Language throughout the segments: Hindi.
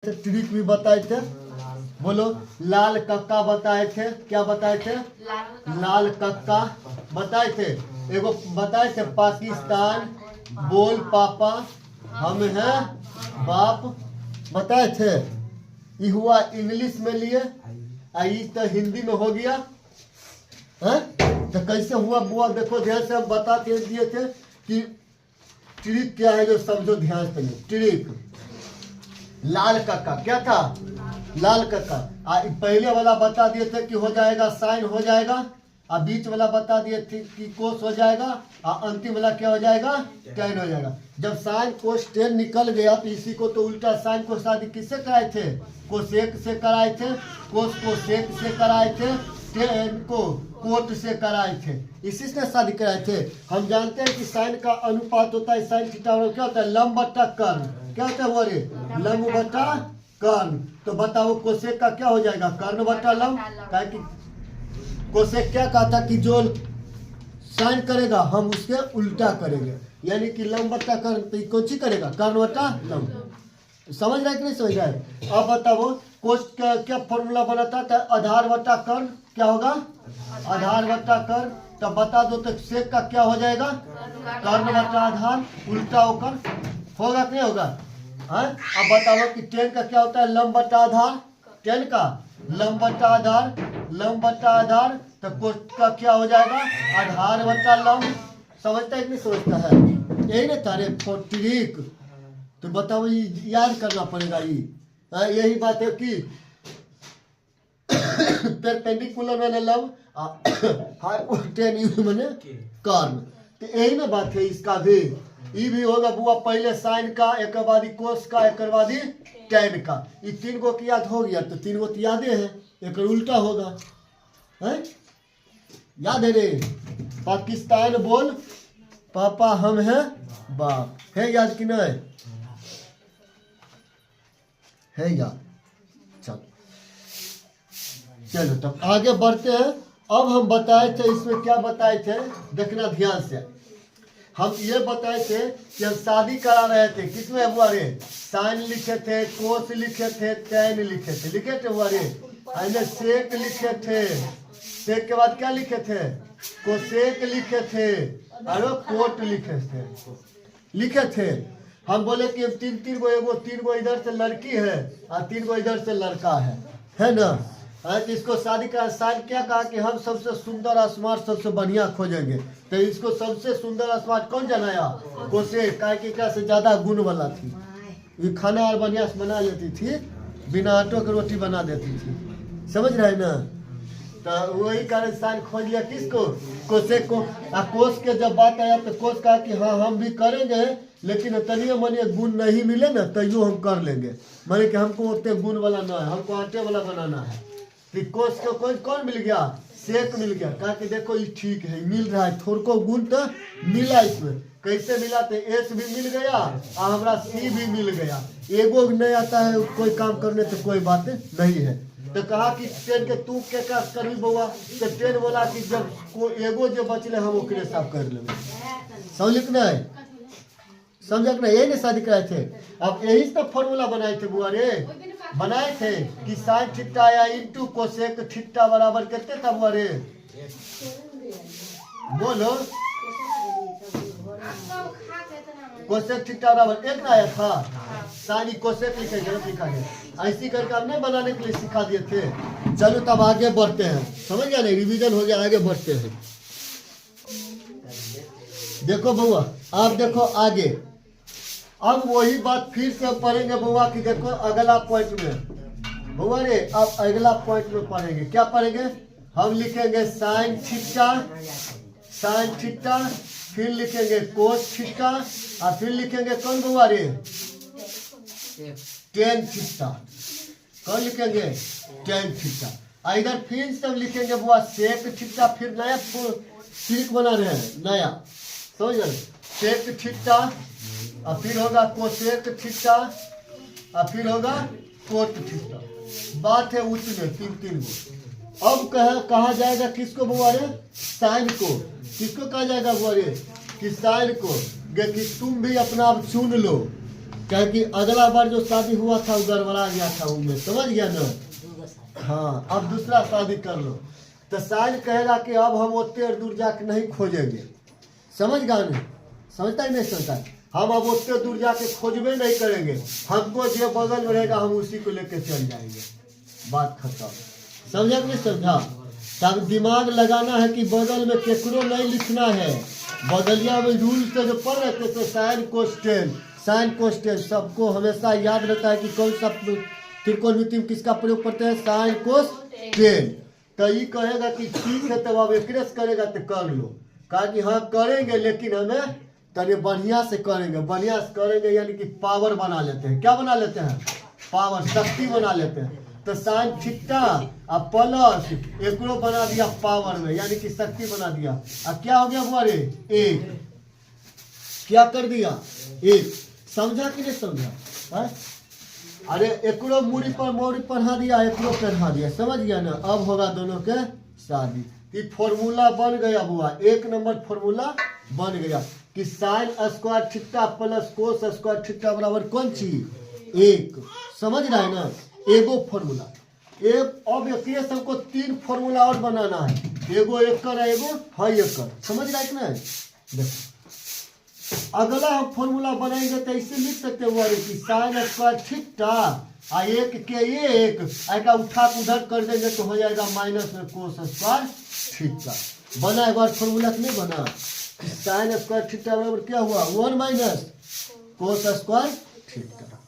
थे, ट्रिक भी बताए थे। बोलो, लाल कक्का बताए थे। क्या बताए थे? लाल कक्का बताए थे। एगो बताए थे पाकिस्तान, बोल पापा हम हैं बाप बताए थे। ये हुआ इंग्लिश में लिए, आई तो हिंदी में हो गया है। तो कैसे हुआ बुआ? देखो ध्यान से हम बता दिए थे कि ट्रिक क्या है, जो समझो ध्यान से। ट्रिक, लाल कक्का क्या था? लाल कक्का। पहले वाला बता दिए थे कि हो जाएगा साइन हो जाएगा, और बीच वाला बता दिए थे कि कोस हो जाएगा, और अंतिम वाला क्या हो जाएगा? टैन हो जाएगा। जब साइन कोस टेन निकल गया तो इसी को तो उल्टा साइन को शादी किससे कराए थे? कोसेक से कराए थे। कोस को सेक से कराए थे। टेन को कोट से कराए थे। इसी से शादी कराए थे। हम जानते हैं कि साइन का अनुपात होता है साइन थीटा और क्या होता है? लंब बट्टा कर्ण। क्या होता है वो रे? लंब बट्टा कर्ण। तो बताओ कोसेक का क्या हो जाएगा? कर्ण बट्टा लंब। क्या कि कोसेक क्या कहा था कि जो साइन करेगा हम उसके उल्टा करेंगे, यानी कि लंब बट्टा कर्ण। तो कौन सी करेगा? कर्ण बट्टा लंब। समझ रहा है कि नहीं समझ रहा है? अब बताओ कोस का क्या फॉर्मूला बनाता था? आधार बट्टा कर्ण। क्या होगा? आधार बट्टा कर्ण। तब बता दो तो सेक का क्या हो जाएगा? कर्ण बट्टा आधार। उल्टा होकर होगा कि नहीं होगा? अब बताओ कि टेन का क्या होता है? लंब बट्टा आधार। टेन का लंब बट्टा आधार। लंब बट्टा आधार। तो कोस का क्या हो जाएगा? आधार बट्टा लंब। समझता है कि नहीं समझता है? यही ना तारे ट्रिक। तो बताओ ये याद करना पड़ेगा। ये यही बात है कि परपेंडिकुलर मैंने लंब, हाइपोटेन्यूज मैंने कर्ण। तो यही ना बात है इसका भी। ये भी होगा बुआ पहले साइन का, एक बाद कोस का, एक बाद टैन का। ये तीन गो की याद हो गया तो तीन गो तो यादे है। एक उल्टा होगा है? याद है रे? पाकिस्तान बोल पापा हम हैं बाप। है याद कि नहीं है? याद। चलो चलो तब आगे बढ़ते हैं। अब हम बताए थे इसमें क्या बताए थे, देखना ध्यान से। हम ये बताए थे कि हम शादी करा रहे थे, किसमें हुआ रे? साइन लिखे थे, कोस लिखे थे, टैन लिखे थे। लिखे थे हुआ रे? सेक लिखे थे। सेक के बाद क्या लिखे थे? कोसेक लिखे थे और कोट लिखे थे। हम बोले कि तीन तीन गो, एगो तीन गो इधर से लड़की है और तीन गो इधर से लड़का है ना? तो इसको शादी का साइन क्या कहा कि हम सबसे सुंदर और स्मार्ट सबसे बढ़िया खोजेंगे। तो इसको सबसे सुंदर और स्मार्ट कौन जनाया? कोसेक। का कि क्या से ज्यादा गुण वाला थी, ये खाना और बढ़िया से बना लेती थी, बिना आटो की रोटी बना देती थी। समझ रहे ना? तो वही कारण साइन खोज लिया किसको? कोसेक को। कोस के जब बात आया तो कोस कहा कि हाँ हम भी करेंगे, लेकिन तनिए मनिए गुण नहीं मिले ना तो यूँ हम कर लेंगे। माने कि हमको उतने गुण वाला ना है, हमको आटे वाला बनाना है। फिर कोस को कौन मिल गया? सेक मिल गया। कहा कि देखो ये ठीक है, मिल रहा है, थोड़ा को गुण तो मिला इसमें। कैसे मिला? तो एस भी मिल गया और हमारा सी भी मिल गया। एगो नहीं आता है कोई काम करने तो कोई बात नहीं है। तो कहा कि टेन के तू क्या करी बउआ? तो टेन बोला कि जब को एगो जो बचले हम ओकरे साफ कर लेंगे। समझ नहीं? समझ नहीं? यही ना शादी कराए थे। अब यही तो फॉर्मूला बनाए थे बुआ रे। बनाए थे कि साइन थीटा आया इंटू कोसेक थीटा बराबर कितने था बुआ रे? बोलो। कोसेक थीटा बराबर एक ना आया था। साइन कोसेक लिखेंगे, लिखा गया। ऐसी करके हमने बनाने के लिए सिखा दिए थे। चलो तब आगे बढ़ते हैं। समझ गया नहीं? रिवीजन हो गया, आगे बढ़ते हैं। देखो बुआ, आप देखो आगे। अब वही बात फिर से पढ़ेंगे बुआ की। देखो अगला पॉइंट में बुआ रे, अब अगला पॉइंट में पढ़ेंगे। क्या पढ़ेंगे? हम लिखेंगे साइन थीटा, साइन थीटा, फिर लिखेंगे कोस थीटा, और फिर लिखेंगे कौन बुआ रे? Tan theta. कौन लिखेंगे? Tan theta. इधर फिर सब लिखेंगे बुआ सेक थीटा। फिर नया ट्रिक बना रहे हैं नया, समझ गए? सेक थीटा, और फिर होगा कोसेक थीटा, और फिर होगा कोट थीटा। बात है उतने तीन तीन गो। अब कहा जाएगा किसको बुआ रे? साइन को। किसको कहा जाएगा बुआ रे? कि साइन को। कि तुम भी अपना आप चुन लो क्या कि अगला बार जो शादी हुआ था वो गड़बड़ा गया था उनमें, समझ गया ना। हाँ, अब दूसरा शादी कर लो तो साइन कहेगा कि अब हम उतने दूर जाके नहीं खोजेंगे, समझ गया नहीं, समझता ही नहीं समझता। हम अब उतने दूर जाके खोजबे नहीं करेंगे, हमको जो बगल में रहेगा हम उसी को लेके चल जाएंगे, बात खत्म। समझा कि नहीं समझा। तब दिमाग लगाना है कि बगल में केकरो नहीं लिखना है। बगलिया में रूल से जो पढ़ रहे थे तो साइन कोस्टेन सबको हमेशा याद रहता है कि कौन सा त्रिकोणमिति में किसका प्रयोग करते हैं, साइन कोस्टेन। तो ये कहेगा कि ठीक है तब अब एक करेगा तो कर लो, कहा कि हाँ करेंगे लेकिन हमें तभी बढ़िया से करेंगे, बढ़िया से करेंगे यानी कि पावर बना लेते हैं। क्या बना लेते हैं, पावर, शक्ति बना लेते हैं। तो साइन थीटा और प्लस एकरो बना दिया पावर में यानी कि शक्ति बना दिया। अब क्या हो गया हमारे एक, क्या कर दिया एक, समझा कि नहीं समझा। अरे एकरो मूड़ी पर पढ़ा दिया, एकरो पढ़ा दिया, समझ गया ना। अब होगा दोनों के शादी। ये फॉर्मूला बन गया बुआ, एक नंबर फॉर्मूला बन गया कि sine square theta plus cos square theta बराबर कौन चीज, एक। समझ रहा है ना, एगो फॉर्मूला। एक अब एक हमको तीन फॉर्मूला और बनाना है, एगो एकड़ है एगो है एकड़, समझ रहा है कि नहीं। देखो अगला हम फॉर्मूला बनाएंगे तो ऐसे लिख सकते हुआ कि साइन स्क्वायर थीटा आ एक के एक आएगा उठा उधर कर देंगे तो हो जाएगा माइनस में कोस स्क्वायर थीटा। बना एक बार फॉर्मूला नहीं बना, साइन स्क्वायर थीटा बराबर क्या हुआ 1 माइनस कोस स्क्वायर थीटा।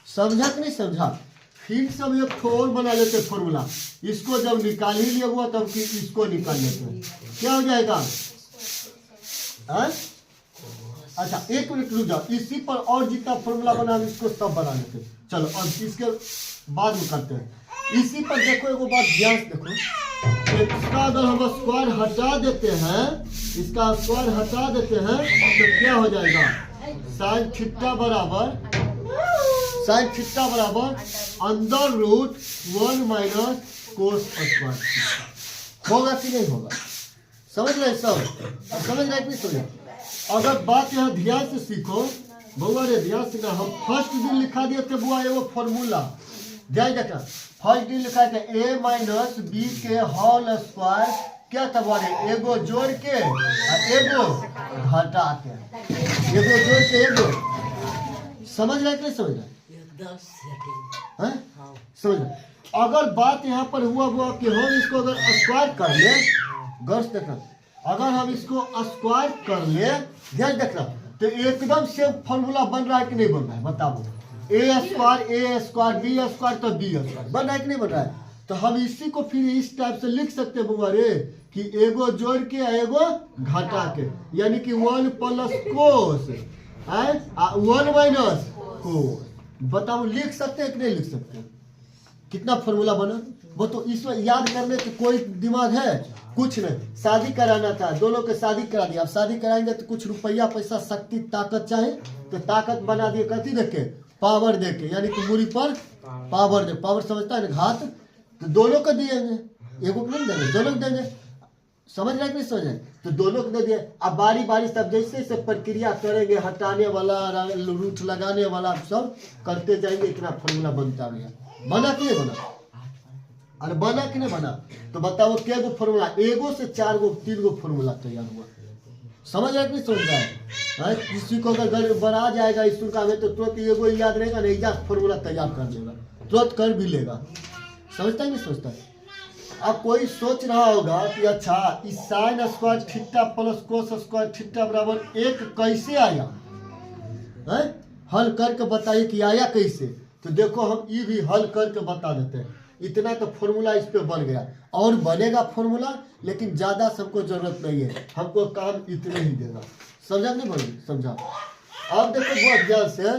समझा कि नहीं समझा। फिर सब एक और बना लेते फॉर्मूला, इसको जब निकाल ही लिया हुआ तब इसको निकाल लेते हैं, क्या हो जाएगा। अच्छा एक मिनट रुक जाओ, इसी पर और जितना फॉर्मूला बना इसको सब बना लेते हैं। चलो अब इसके बाद में करते हैं। इसी पर देखो एक बात ध्यान से देखो, इसका अगर हम स्क्वायर हटा देते हैं, इसका स्क्वायर हटा देते हैं तो क्या हो जाएगा, साइन थीटा बराबर under root 1 minus cos square theta. होगा कि नहीं होगा, समझ रहे सब। समझ रहे कि नहीं समझ। अगर बात यहाँ ध्यान से सीखो बउआ रे, ध्यान से। हम फर्स्ट दिन लिखा दिए थे बुआ एगो फॉर्मूला, ध्यान रखना। फर्स्ट दिन लिखा था a माइनस बी के होल स्क्वायर, क्या था बुआ रे, एगो जोड़ के और एगो घटा के, एगो जोड़ के एगो। समझ रहे कि नहीं समझ रहे, समझ रहे। अगर बात यहाँ पर हुआ कि हम इसको अगर स्क्वायर कर ले, गौर से देखना, अगर हम इसको स्क्वायर कर ले, ध्यान देखना, तो एकदम से फॉर्मूला बन रहा है कि नहीं बन रहा है, बताओ। ए स्क्वायर बी स्क्वायर तो बी स्क्वायर बन रहा है कि नहीं बन रहा है। तो हम इसी को फिर इस टाइप से लिख सकते हैं बुआ रे कि एगो जोड़ के एगो घटा के, यानी कि 1 प्लस कोस 1 माइनस कोस। बताओ लिख सकते हैं कि नहीं लिख सकते। कितना फॉर्मूला बना वो तो इसमें याद करने की कोई दिमाग है कुछ नहीं। शादी कराना था, दोनों के शादी करा दिया। अब शादी कराएंगे तो कुछ रुपया पैसा शक्ति ताकत चाहे, तो ताकत बना दिए कथी देके, पावर देके, यानी कि मूरी पर पावर दे। पावर समझता है ना, घात, तो दोनों को दिएंगे, एगो को नहीं देंगे, दोनों को देंगे। समझ रहे कि नहीं समझ रहे, तो दोनों को दे दिए। अब बारी बारी सब जैसे जैसे प्रक्रिया करेंगे, हटाने वाला रूट लगाने वाला सब करते जाएंगे, इतना फॉर्मूला बनता गया। बना कि नहीं बना, अरे बना कि नहीं बना। तो बताओ क्या गो फॉर्मूला, एगो से 4 गो 3 गो फॉर्मूला तैयार हुआ। समझ रहे कि नहीं समझ रहा है। किसी को अगर बना जाएगा स्कूल का में तो तुरंत एगो याद रहेगा नहीं, जा फॉर्मूला तैयार कर लेगा, तुरंत कर भी लेगा। समझता है नहीं सोचता है। अब कोई सोच रहा होगा कि अच्छा इस sine square theta plus cos square theta बराबर 1 कैसे आया है? हल करके बताइए कि आया कैसे। तो देखो हम ये भी हल करके बता देते हैं। इतना तो फॉर्मूला इस पे बन गया, और बनेगा फॉर्मूला, लेकिन ज्यादा सबको जरूरत नहीं है, हमको काम इतने ही देगा। समझा नहीं बोलिए, समझा। अब देखो बहुत ध्यान से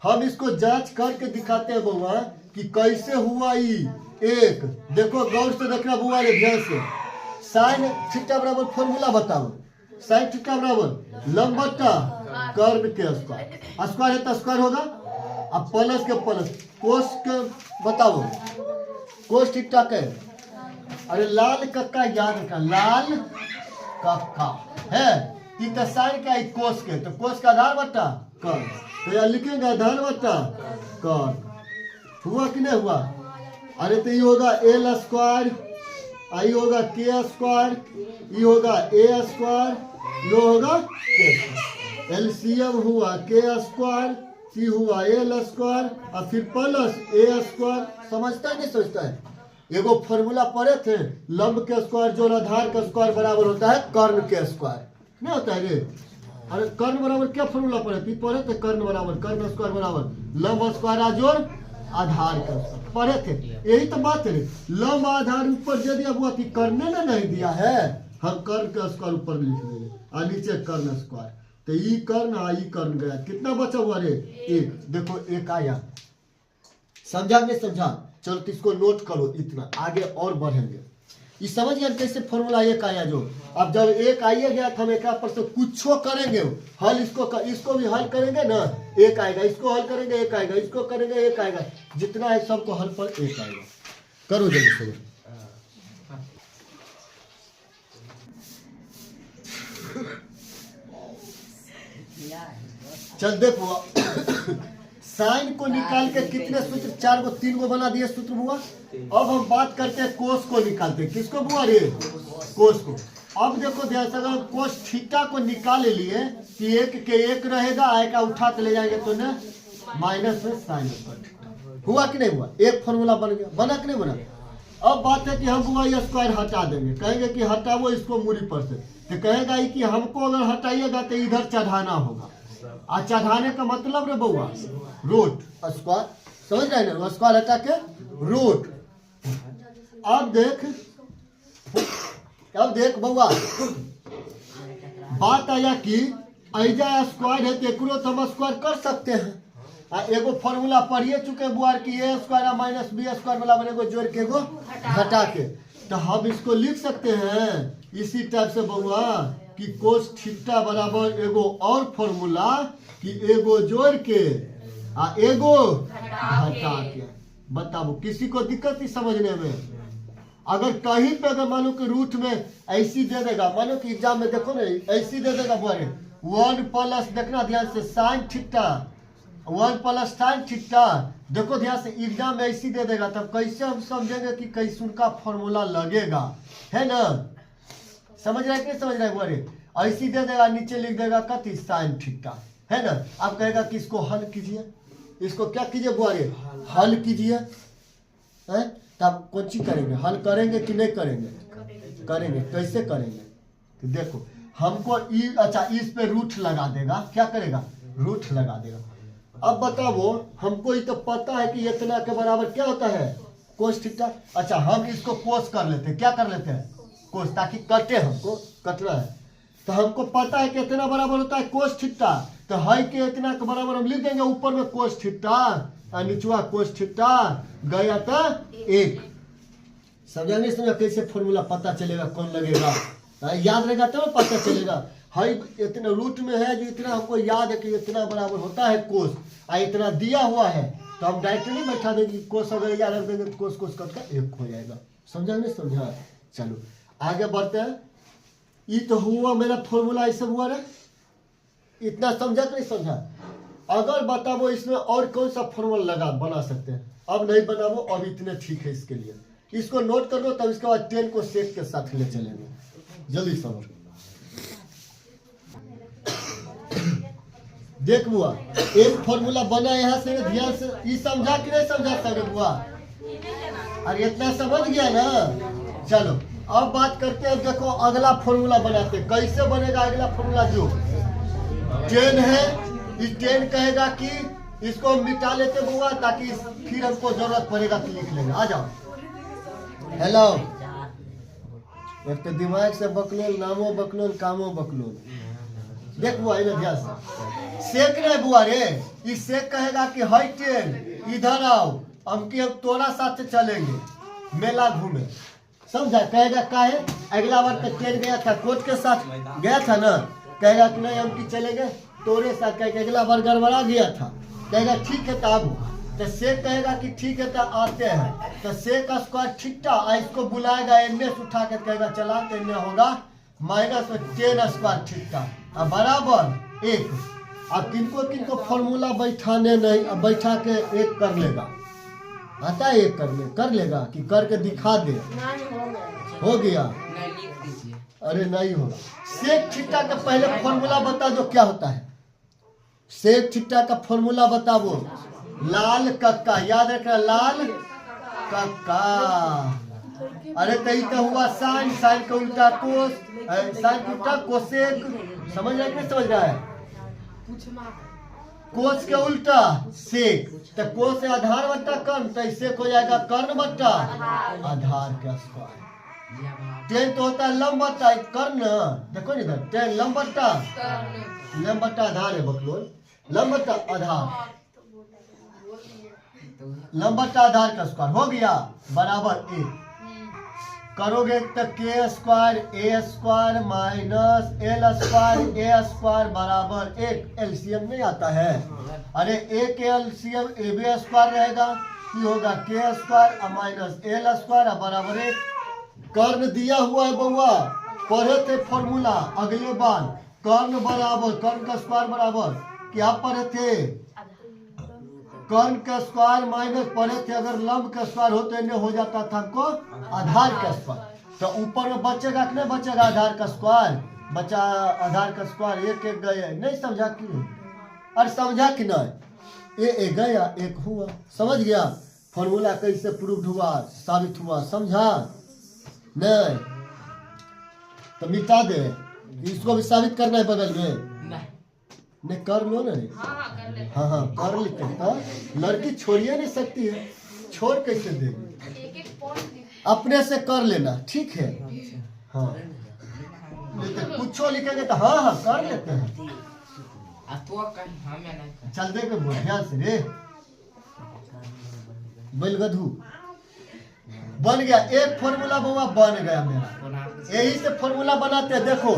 हम इसको जांच करके दिखाते हैं बउआ कि कैसे हुआ ये एक। देखो गौर से देखना बुआ रे, ध्यान से। साइन थीटा बराबर फॉर्मूला बताओ, साइन थीटा बराबर लंबटा कर्व के स्क्वायर, स्क्वायर है तो स्क्वायर होगा, अब प्लस के प्लस कोस के बताओ, कोस थीटा के। अरे लाल कक्का याद रखना, लाल कक्का है, साइन का कोस के, तो कोस का आधार बटा कर्व। तो यहाँ लिखेंगे धन बटा कॉर्न। हुआ कि नहीं हुआ? अरे तो ये होगा एल स्क्वायर, आई होगा के स्क्वायर, ये होगा ए स्क्वायर, ये होगा के स्क्वायर। एलसीएम हुआ के स्क्वायर, सी हुआ एल स्क्वायर और फिर प्लस ए स्क्वायर। समझता है नहीं समझता है? एगो फॉर्मूला पढ़े थे, लंब के स्क्वायर जोड़ आधार का स्क्वायर बराबर होता है कर्ण के स्क्वायर। नहीं होता है रे? अरे कर्ण बराबर क्या फॉर्मूला पढ़े थे? कर्ण बराबर कर्ण स्क्वायर बराबर लंब स्क्वायर जोड़ आधार का स्क्वायर पढ़े थे। यही तो बात है, लंब आधार ऊपर दे दिया हुआ थी, कर्ण ने नहीं दिया है, हम कर्ण का स्क्वायर ऊपर लिख देंगे और नीचे कर्ण स्क्वायर। तो ई कर्ण ई कर्ण गया, कितना बचा हुआ रे? एक। देखो एक आया, समझा नहीं समझा? चलो तो इसको नोट करो, इतना आगे और बढ़ेंगे। ये समझ गया कैसे फॉर्मूला एक आया जो? अब जब एक आइए गया तो हम एक पर से कुछ करेंगे, हल इसको भी हल करेंगे ना, एक आएगा, इसको हल करेंगे एक आएगा, इसको करेंगे एक आएगा, जितना है सबको हल पर एक आएगा। करो जल्दी से। चल देखो साइन को निकाल के कितने सूत्र, 4 गो 3 गो बना दिए सूत्र बुआ। अब हम बात करते हैं कोस को निकालते। किसको बुआ रे? कोस को। अब देखो ध्यान से, अगर कोस थीटा को निकाल लिए कि एक के एक रहेगा, आएगा उठा के ले जाएंगे तो ना माइनस में साइन हुआ कि नहीं हुआ? एक फॉर्मूला बन गया, बना कि नहीं बना? अब बात है कि हम बुआ ये स्क्वायर हटा देंगे, कहेंगे कि हटाओ इसको मूरी पर से, तो कहेगा कि हमको अगर हटाइएगा तो इधर चढ़ाना होगा, और चढ़ाने का मतलब रे बउआ रूट स्क्वायर। समझ रहे ना? स्क्वायर हटा के रूट। अब देख बउआ, बात आया कि ऐजा स्क्वायर है तो हम स्क्वायर कर सकते हैं। एगो फॉर्मूला पढ़िए चुके बुआर की ए स्क्वायर माइनस बी स्क्वायर बराबर एगो जोड़ के एगो घटा के, तो हम इसको लिख सकते हैं इसी टाइप से बउआ कि कोस थीटा बराबर एगो और फॉर्मूला कि एगो जोड़ के आ एगो घटा के। बताओ किसी को दिक्कत ही समझने में? अगर कहीं पे अगर मानो कि रूट में ऐसी दे देगा, मानो कि एग्जाम में देखो ना ऐसी दे देगा बोले 1 प्लस, देखना ध्यान से sine theta, 1 plus sine theta, देखो ध्यान से एग्जाम में ऐसी दे देगा, तब कैसे हम समझेंगे कि कैसे उनका फॉर्मूला लगेगा, है ना? समझ रहे कि समझ रहे बोले? ऐसी दे देगा, नीचे लिख देगा कति साइन थीटा, है ना? आप कहेगा कि इसको हल कीजिए, इसको क्या कीजिए बुआरे? हल कीजिए। तब कौन चीज करेंगे? हल करेंगे कि नहीं करेंगे? करेंगे। कैसे करेंगे? तो देखो हमको अच्छा इस पे रूट लगा देगा, क्या करेगा? रूट लगा देगा। अब बताओ हमको ये तो पता है कि इतना के बराबर क्या होता है? Cos theta. अच्छा हम इसको कोस कर लेते हैं, क्या कर लेते हैं? कोस, ताकि कटे, हमको कटना है। तो हमको पता है कि इतना बराबर होता है कोस थीटा, तो है कि इतना के बराबर हम लिख देंगे ऊपर में कोस थीटा और निचवा कोस थीटा गया था 1। समझा नहीं समझा? कैसे फॉर्मूला पता चलेगा कौन लगेगा? याद रहेगा तो पता चलेगा। है इतना रूट में है जो इतना हमको याद है कि इतना बराबर होता है कोस, और इतना दिया हुआ है तो हम डायरेक्ट नहीं बैठा देंगे, कोस अगर याद रख देंगे तो कोस कोस कट का 1 हो जाएगा। समझा नहीं समझा? चलो आगे बढ़ते हैं। ये तो हुआ मेरा फॉर्मूला, ऐसे हुआ ना, इतना समझा कि नहीं समझा? अगर बताओ इसमें और कौन सा फॉर्मूला लगा बना सकते हैं? अब नहीं बनाओ, अब इतने ठीक है इसके लिए। इसको नोट कर लो, तब इसके बाद 10 को सेट के साथ ले चलेंगे। जल्दी समझ। देख बुआ एक फॉर्मूला बना यहाँ से, ध्यान से। ये समझा कि नहीं समझा सर बुआ? अरे इतना समझ गया ना? चलो अब बात करते हैं। देखो अगला फॉर्मूला बनाते हैं। कैसे बनेगा अगला फॉर्मूला? जो 10 है, इस 10 कहेगा कि इसको मिटा लेते बुआ, ताकि फिर हमको जरूरत पड़ेगा तो लिख लेंगे। आ जाओ। हेलो, एक तो दिमाग से बकलोल, नामो बकलोल, कामो बकलोल। देख बुआ इधर ध्यान से, सेक रहे बुआ रे। इस सेक कहेगा कि हाई 10 इधर आओ, हम तोरा साथ चलेंगे मेला घूमे। समझा? कहेगा काहे? अगला बार तो 10 गया था, कोच के साथ गया था ना, कहेगा कि नहीं हम की चलेंगे तोरे साथ। कहेगा अगला बार गड़बड़ा गया था, कहेगा ठीक है तब। तो सेक कहेगा कि ठीक है तो आते हैं, तो सेक का स्क्वायर थीटा, इसको बुलाएगा एन से उठा के, कहेगा चला तो होगा माइनस 10 स्क्वायर थीटा बराबर 1। अब किनको फॉर्मूला बैठाने नहीं, अब बैठा के एक कर लेगा, आता है एक कर लेगा कि करके दिखा दे, हो गया। अरे नहीं होगा। सेक थीटा का पहले फॉर्मूला बता दो क्या होता है। सेक थीटा का फॉर्मूला बताओ। लाल कक्का, याद रखना लाल कक्का। अरे तो हुआ साइन, साइन का उल्टा कोस, साइन का उल्टा कोसेक। समझ रहा है कि समझ रहा है? कोस के उल्टा सेक, तो कोस से आधार बट्टा कर्ण, तो सेक हो जाएगा कर्ण बट्टा आधार का स्क्वायर। टेन तो होता है लंब बट्टा कर्ण, देखो इधर टेन लंब बट्टा आधार है बकलोल, लंब बट्टा आधार, लंब बट्टा आधार का स्क्वायर हो गया बराबर 1। करोगे तो के स्क्वायर ए स्क्वायर माइनस एल स्क्वायर ए स्क्वायर बराबर 1। एलसीएम नहीं आता है। अरे ए के एलसीएम ए बी स्क्वायर रहेगा, ये होगा के स्क्वायर माइनस एल स्क्वायर बराबर 1। कर्ण दिया हुआ है बउआ, पढ़े थे फॉर्मूला अगले बार। कर्ण बराबर कर्ण का स्क्वायर बराबर क्या पढ़े थे? कर्ण का स्क्वायर माइनस पढ़े थे अगर लंब का स्क्वायर हो तो इन्हें हो जाता था को आधार का स्क्वायर। तो ऊपर में बचेगा कि नहीं बचेगा आधार का स्क्वायर? बचा आधार का स्क्वायर, एक एक गए, नहीं समझा कि? अरे समझा कि नहीं? ए गया एक हुआ, समझ गया? फॉर्मूला कैसे प्रूव हुआ, साबित हुआ, समझा? नहीं तो मिटा दे, इसको भी साबित करना है बगल में। नहीं कर लो ना। हाँ कर लेते हैं। लड़की छोड़िए नहीं सकती है, छोड़ कैसे देगी? अपने से कर लेना, ठीक है? हाँ कुछ लिखेंगे तो हाँ कर लेते हैं। चल दे के ध्यान से रे बैलगधू। बन गया एक फॉर्मूला बउआ, बन गया मेरा। यही से फॉर्मूला बनाते हैं, देखो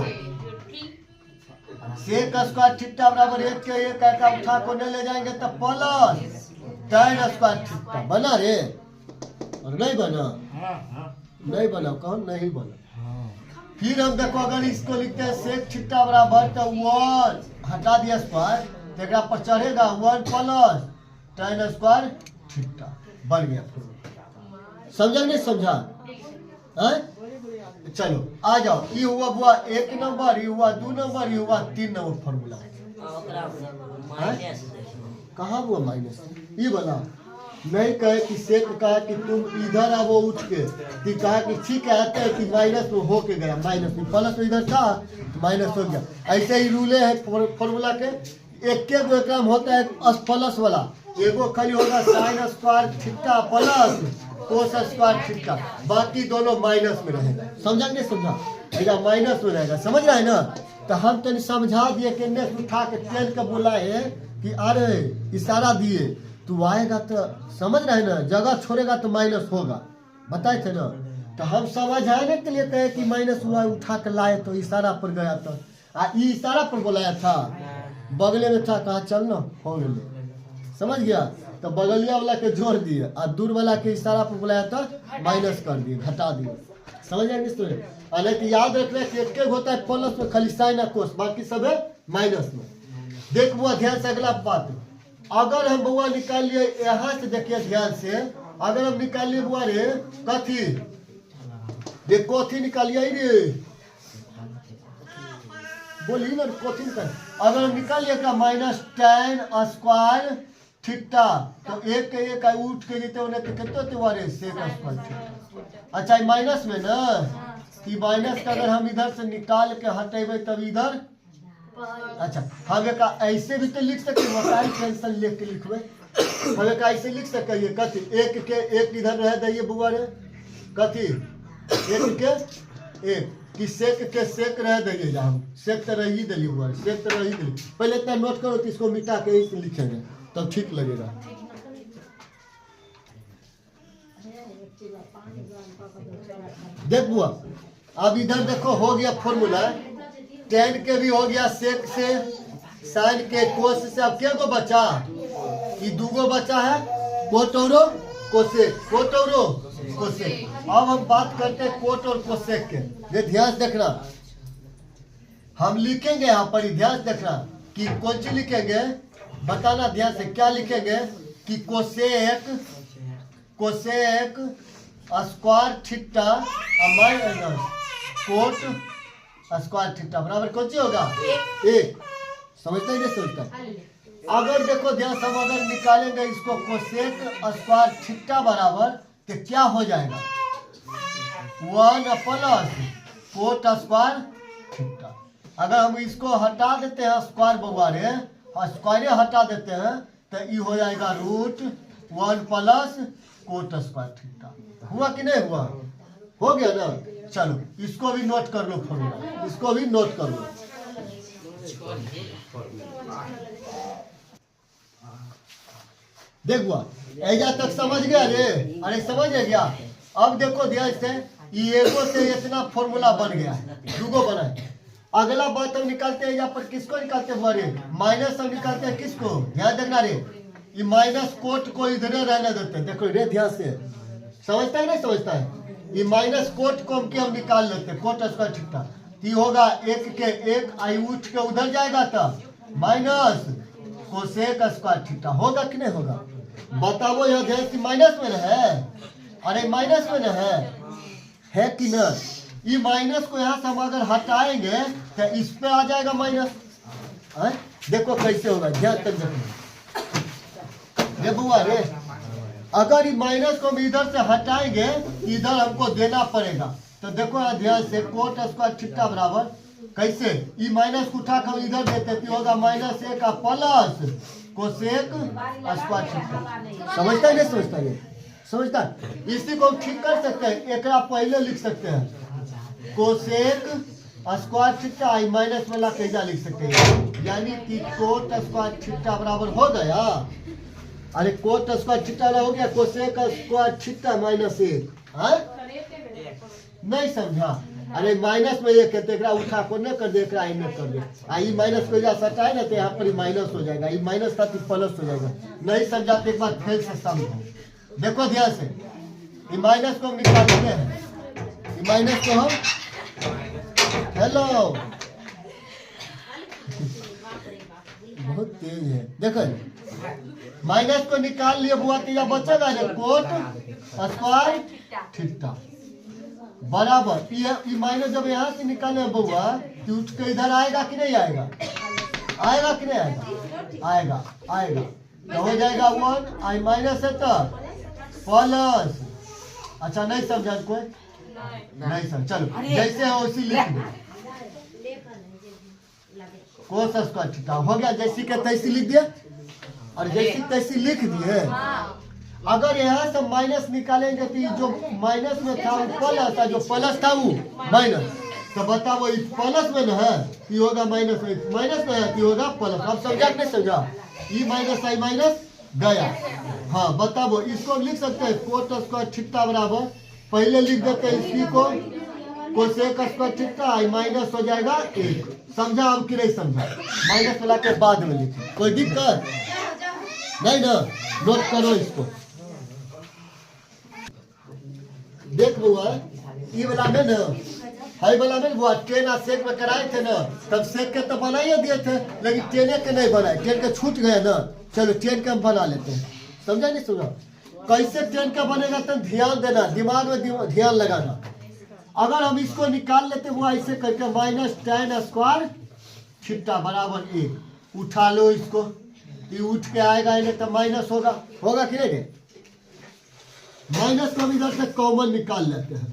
सेक स्क्वायर थीटा बराबर 1 के 1 का उठा को नहीं ले जाएंगे तो प्लस tan स्क्वायर थीटा बना रे, और नहीं बना? नहीं बना, कौन नहीं बना? फिर हम देखो अगर इसको लिखते हैं सेक थीटा बराबर तो 1 हटा दिया स्क्वायर, तो पर चढ़ेगा 1 प्लस tan स्क्वायर थीटा, बन गया। समझा नहीं समझा? चलो आ जाओ। ये हुआ बुआ 1 नंबर, ये हुआ 2 नंबर, ये हुआ 3 नंबर फॉर्मूला। कहाँ हुआ माइनस? ये बना नहीं कहे कि सेक कहा कि तुम इधर आओ उठ के, कि कहा कि ठीक है आते हैं कि माइनस में हो के गया, माइनस में प्लस इधर था तो माइनस हो गया। ऐसे ही रूले है फॉर्मूला के। एक के गो काम होता है प्लस वाला, एगो खाली होगा sine square theta plus cos square theta, बाकी दोनों माइनस में रहेगा। समझा नहीं समझा? ऐसा माइनस में रहेगा, समझ रहा है ना? तो हम तो समझा दिए कि नेक्स्ट उठा के ट्रेन का बोला है कि अरे इशारा दिए तू आएगा तो समझ रहा है ना, जगह छोड़ेगा तो माइनस होगा, बताए थे ना? तो हम समझाने के लिए कहे कि माइनस हुआ, उठा के लाए तो इशारा पर गया था, इशारा पर बुलाया था, बगले में था, कहा चल ना हो गए, समझ गया? तो बगलिया वाला के जोड़ दिए और दूर वाला के इशारा पर बुलाया था, माइनस कर दिए, घटा दिए। समझ आएंगे? हालांकि याद रखना कि एक होता है प्लस में खाली साइन और कोस, बाकी सब है माइनस में। देख बुआ ध्यान से अगला बात, अगर हम बुआ निकाल लिए यहाँ से, देखिए ध्यान से, अगर हम निकाल लिए बुआ रे कथी, देख कोथी निकालिए रे, बोली ना कोथी निकाल। अगर हम निकाल लिए का माइनस tan स्क्वायर थीटा, तो 1 के 1 उठ के जीते उन्हें तो कितना तुम्हारे सेक स्क्वायर थीटा। अच्छा माइनस में ना, कि माइनस का अगर हम इधर से निकाल के हटेबे तब इधर, अच्छा हम एक ऐसे भी तो लिख सकते, वकाई टेंशन लिख के लिखबे, हम एक ऐसे लिख सकते कथी 1 के 1 इधर रह दिए बुआ रे, कथी 1 के 1 कि सेक के सेक रह दिए, हम सेक तो रही दिली बुआ, सेक तो रही दिली। पहले इतना नोट करो तो इसको मिटा के इसे लिखेंगे तब ठीक लगेगा। देख बुआ अब इधर देखो हो गया फॉर्मूला, tan के भी हो गया सेक से, साइन के कोस से। अब क्या को बचा? ये 2 बचा है, कोट और कोसेक, कोट और कोसेक। अब हम बात करते हैं कोट और कोसेक के। ये ध्यान देखना, हम लिखेंगे यहाँ पर, ध्यान देखना कि कौन सी लिखेंगे, बताना ध्यान से, क्या लिखेंगे कि cosec square theta minus cot square theta बराबर कौन सी होगा, एक। समझता ही नहीं समझता। अगर देखो ध्यान से, हम अगर निकालेंगे इसको कोसेक स्क्वायर थीटा बराबर तो क्या हो जाएगा, 1 प्लस कोट स्क्वायर थीटा। अगर हम इसको हटा देते हैं स्क्वायर बवारे स्क्वायर हटा देते हैं तो ये हो जाएगा √1 प्लस कोट स्क्वायर थीटा। हुआ कि नहीं हुआ, हो गया ना। चलो इसको भी नोट कर लो फॉर्मूला, इसको भी नोट कर लो। देखो ऐजा तक समझ गया रे, अरे समझ गया। अब देखो ध्यान से, एगो से इतना फॉर्मूला बन गया, दूगो बना है। अगला बात हम निकालते हैं यहाँ पर, किसको निकालते हैं रे, माइनस हम निकालते हैं किसको, ध्यान देखना रे, ये माइनस कोट को इधर रहने देते हैं। देखो रे ध्यान से, समझता है नहीं समझता है, ये माइनस कोट को हम निकाल लेते हैं, कोट स्क्वायर थीटा। ये होगा एक के एक, आई उठ के उधर जाएगा तब माइनस कोसेक स्क्वायर थीटा। होगा कि नहीं होगा, बताओ। यहाँ ध्यान से माइनस में है, अरे माइनस में है कि न। ये माइनस को यहाँ से हम अगर हटाएंगे तो इस पे आ जाएगा माइनस। देखो कैसे होगा, ध्यान तक देखो बुआ रे। अगर ये माइनस को हम इधर से हटाएंगे, इधर हमको देना पड़ेगा। तो देखो ध्यान से, कोट स्क्वायर थीटा बराबर कैसे, ये माइनस को उठा कर हम इधर देते तो होगा -1 का प्लस कोसेक स्क्वायर थीटा। समझता है नहीं समझता है, समझता है। इसी को ठीक कर सकते हैं, एक पहले लिख सकते हैं कोसेक स्क्वायर थीटा आई माइनस में ला के लिख सकते हैं, यानी कि कोट स्क्वायर थीटा बराबर हो गया। अरे कोट स्क्वायर थीटा हो गया कोसेक स्क्वायर थीटा -1। नहीं समझा, अरे माइनस में एक है तो उठा को न कर दे, न कर दे। आई माइनस को जहाँ सटा है ना तो यहाँ पर माइनस हो जाएगा, ये माइनस था तो प्लस हो जाएगा। नहीं समझा तो एक बार फिर से समझो। देखो ध्यान से, ये माइनस को हम निकालते हैं, ये माइनस को हम, हेलो बहुत तेज है। देखो माइनस को निकाल लिए बुआ तो यह बचेगा ना कोट स्क्वायर थीटा बराबर। ये माइनस जब यहाँ से निकाले बुआ तो उठ के इधर आएगा कि नहीं आएगा, आएगा कि नहीं आएगा, आएगा आएगा। तो हो जाएगा 1 आई माइनस है तो प्लस। अच्छा नहीं समझा कोई, नहीं समझ, चलो जैसे हो उसी लिख दो, कोस स्क्वायर थीटा हो गया। जैसी के तैसी लिख दिया, और जैसी तैसी लिख दिए। अगर यहाँ से माइनस निकालेंगे तो जो माइनस में था वो प्लस था, जो प्लस था वो माइनस। तो बताओ ये प्लस में है, ये होगा माइनस में, माइनस में है तो होगा प्लस। आप समझा कि नहीं समझा, ये माइनस आई माइनस गया। हाँ बताओ, इसको लिख सकते हैं कोट स्क्वायर थीटा बराबर, पहले लिख देते हैं इसी को कोसेक स्क्वायर थीटा आई माइनस हो जाएगा 1। समझा हम कि नहीं समझा, माइनस वाला के बाद में लिखे, कोई दिक्कत नहीं ना। नोट करो इसको, देख बुआ ये वाला में ना, हाई वाला में बुआ 10 और सेक में कराए थे ना, तब सेक के तो बनाइए दिए थे, लेकिन 10 के नहीं बनाए, 10 के छूट गए ना। चलो 10 के हम बना लेते हैं, समझा नहीं समझा। कैसे 10 का बनेगा तो ध्यान देना, दिमाग में ध्यान लगाना। अगर हम इसको निकाल लेते वो ऐसे करके -10 स्क्वायर थीटा बराबर 1, उठा लो इसको, ये उठ के आएगा इन्हें तो माइनस होगा, होगा कि नहीं। माइनस को हम इधर से कॉमन निकाल लेते हैं,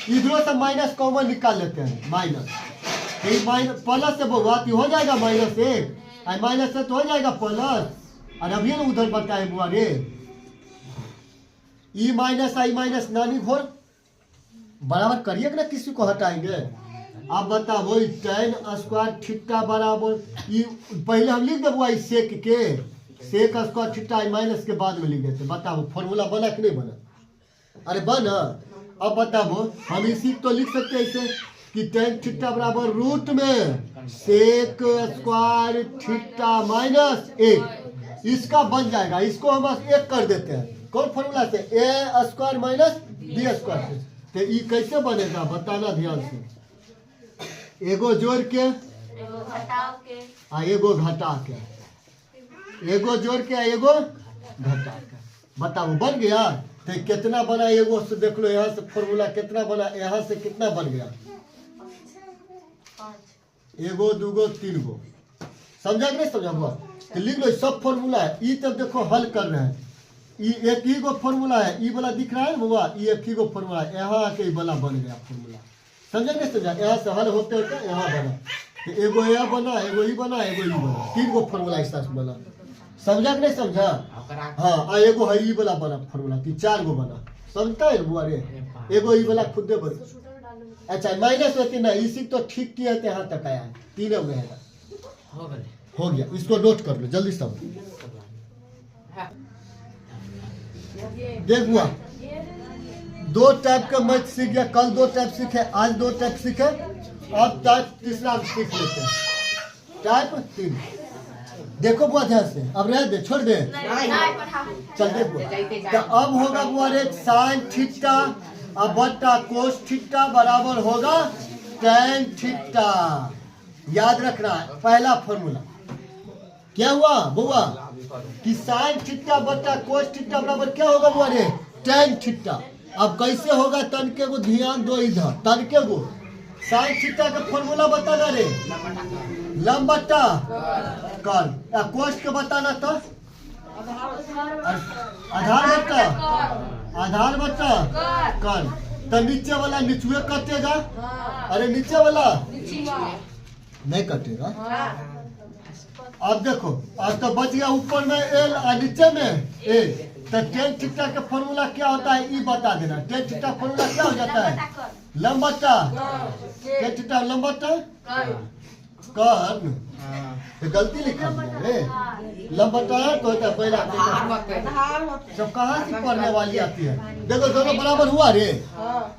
इधरों से माइनस कॉमन निकाल लेते हैं, माइनस प्लस से बात हो जाएगा -1, माइनस से तो हो जाएगा प्लस। और अभी ना उधर बताए बुआ रे, ई माइनस आई माइनस नानी घोर बराबर करिए ना, किसी को हटाएंगे। आप बताओ 10 स्क्वायर थीटा बराबर, ये पहले हम लिख देंगे सेक के, सेक स्क्वायर थीटा आई माइनस के बाद में लिख देते। बताओ फॉर्मूला बना कि नहीं बना, अरे बना। अब बताओ हम इसी तो लिख सकते हैं ऐसे कि 10 थीटा बराबर रूट में सेक स्क्वायर थीटा -1, इसका बन जाएगा। इसको हम बस 1 कर देते हैं, कौन फॉर्मूला से, a square minus b square. तो ये कैसे बनेगा बताना ध्यान से, एगो जोड़ के आ एगो घटा के, एगो जोड़ के एगो घटा के। बताओ बन गया। तो कितना बना एगो से देख लो, यहाँ से फॉर्मूला कितना बना, यहाँ से कितना बन गया, एगो दूगो तीन गो। समझा कि नहीं समझा हुआ? तो लिख लो सब फॉर्मूला है। ई तब देखो हल कर रहे हैं, ई एक ही गो फॉर्मूला है, ई वाला दिख रहा है ना बाबा, ई एक ही गो फॉर्मूला है। यहाँ आके वाला बन गया फॉर्मूला। समझा नहीं समझा? यहाँ से हल होते होते यहाँ बना, तो एगो यह बना, एगो ई बना, एगो ई बना, तीन गो फॉर्मूला इस तरह से बना। समझा कि नहीं समझा? हाँ, एगो है ई वाला बना फॉर्मूला, तीन चार गो बना। समझता है बुआ रे? एगो ई वाला खुद दे बना। अच्छा माइनस होती ना, इसी तो ठीक किया है, यहाँ तक आया है, तीनों में है। हो गया, इसको नोट कर लो जल्दी सब। देख बुआ, दो टाइप का मैथ सीख गया, कल दो टाइप सीखे, आज दो टाइप सीखे, अब टाइप तीसरा सीख लेते हैं। टाइप तीन देखो बुआ ध्यान से, अब रह दे, छोड़ दे, चल दे बुआ। तो अब होगा बुआ रे साइन थीटा अब बट्टा कोस थीटा बराबर होगा tan थीटा। याद रखना है पहला फॉर्मूला क्या हुआ बुआ, कि साइन थीटा बट्टा कोस थीटा बराबर क्या होगा बुआ रे, tan थीटा। अब कैसे होगा, तन के को ध्यान दो इधर, तन के को साइन थीटा का फॉर्मूला बताना रे, लंब बट्टा कर, कोस के बताना तो आधार बट्टा, आधार बट्टा कर। तो नीचे वाला निचुए कटेगा, अरे नीचे वाला नहीं कटेगा। अब देखो, अब तो बच गया ऊपर में एल और नीचे में ए। तो tan थीटा का फॉर्मूला क्या होता है, ई बता देना। tan थीटा फॉर्मूला क्या हो जाता है, लंब बट्टा, tan थीटा लंब बट्टा कर। तो गलती लिखा है, लंब बट्टा है तो होता है पहला। सब कहाँ से पढ़ने वाली आती है, देखो दोनों बराबर हुआ रे,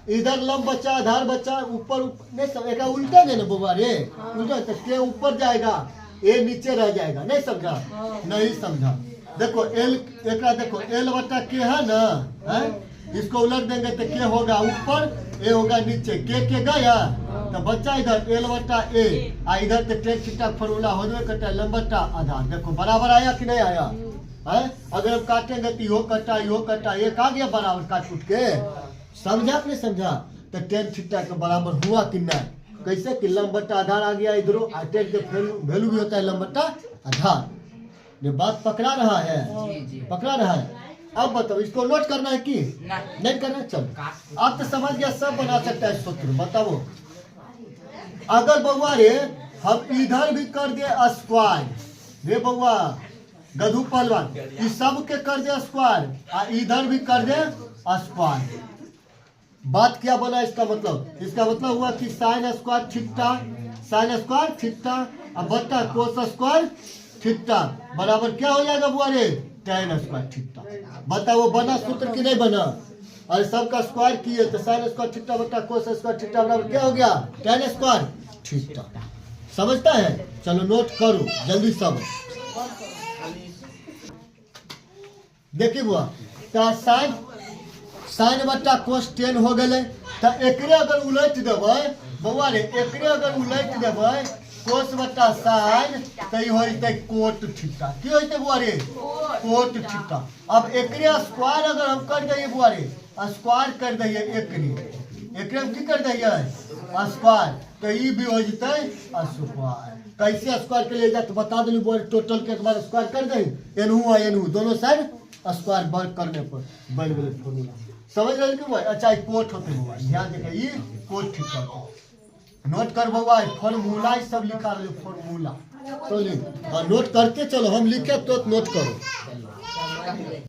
इधर लंब बच्चा आधार बच्चा, ऊपर नहीं सब एक उल्टा है ना बुआ रे, उल्टा तो के ऊपर जाएगा, ए नीचे रह जाएगा। नहीं समझा? नहीं समझा। देखो एल एक देखो एल बट्टा के है ना, है इसको उलट देंगे तो के होगा ऊपर, ए होगा नीचे, के गया तो बच्चा इधर एल बट्टा ए, इधर तो tan थीटा फॉर्मूला हो जाए कटा लंब बट्टा आधार। देखो बराबर आया कि नहीं आया है? अगर हम काटेंगे तो यो कटा एक आ गया बराबर काट उठ के। समझा कि नहीं समझा? तो tan थीटा के बराबर हुआ कि नहीं, कैसे कि लंब बट्टा आधार आ गया इधरों, tan के वैल्यू भी होता है लंब बट्टा आधार। ये बात पकड़ा रहा है, पकड़ा रहा है। अब बताओ इसको नोट करना है कि नहीं करना? चलो आप तो समझ गया, सब बना सकता है सूत्र। बताओ अगर बउआ रे हम इधर भी कर दे स्क्वायर रे बउआ, गधू पहलवान, इस सब के कर दे स्क्वायर और इधर भी कर दे स्क्वायर, बात क्या बना इसका मतलब? इसका मतलब हुआ कि sine square theta, sine square theta और बट्टा कोस स्क्वायर थीटा बराबर क्या हो जाएगा बुआ रे, tan स्क्वायर थीटा। बताओ वो बना सूत्र कि नहीं बना? और सबका स्क्वायर किए तो साइन स्क्वायर थीटा बट्टा कोस स्क्वायर थीटा बराबर क्या हो गया, tan स्क्वायर थीटा। समझता है? चलो नोट करो जल्दी सब। देखिए बुआ, तो साइन बट्टा कोस tan हो गए, तो एकरे अगर उलट देवे बउआ रे, एकरे अगर उलट देवे कोस बट्टा साइन तो ये होते कोट थीटा। की होते बुआ रे, कोट थीटा। अब एकरे स्क्वायर अगर हम कर दिए बुआ रे, स्क्वायर कर दिए एकरे हम की कर दिए स्क्वायर, तो ये भी हो जते स्क्वायर। कैसे स्क्वायर के लिए जाते बता दिली बुआ रे, टोटल के एक बार स्क्वायर कर दे, एनहू दोनों साइड स्क्वायर वर्क करने पर बन गए फॉर्मूला। समझ रहे कि बुआ? अच्छा कोट होते बुआ, ध्यान देना ये कोट थीटा। नोट कर बउआ, फॉर्मूला सब लिखा रहे फॉर्मूला, तो नोट करते चलो, हम लिखे तो नोट करो।